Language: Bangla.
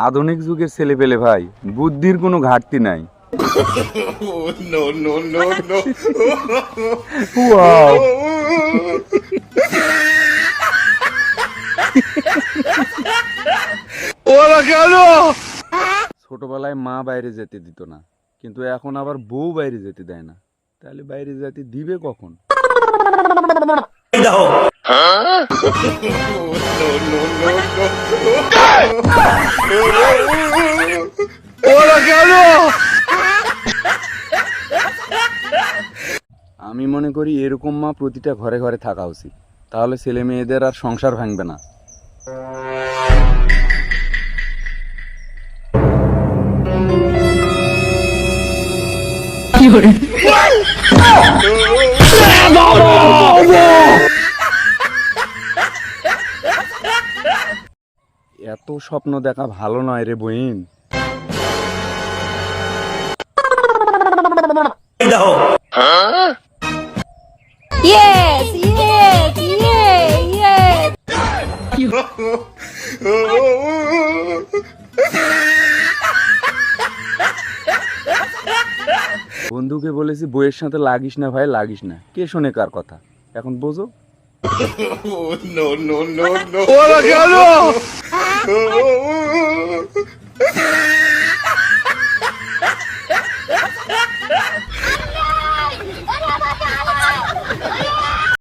আধুনিক যুগের ছেলে পেলে ভাই, বুদ্ধির কোনো ঘাটতি নাই। No, no, no, no. Wow, ওরা কেন? ছোটবেলায় মা বাইরে যেতে দিত না, কিন্তু এখন আবার বউ বাইরে যেতে দেয় না। তাহলে বাইরে যেতে দিবে কখন? ওরা কেন? আমি মনে করি এরকম মা প্রতিটা ঘরে ঘরে থাকা উচিত, তাহলে ছেলে মেয়েদের আর সংসার ভাঙবে না। এত স্বপ্ন দেখা ভালো নয় রে বইন। Yes, yes, yes, yes. বন্ধুকে বলেছি বইয়ের সাথে লাগিস না ভাই, লাগিস না। কে শোনে কার কথা? এখন বোঝো। No, no, no, no. ওরা কেন?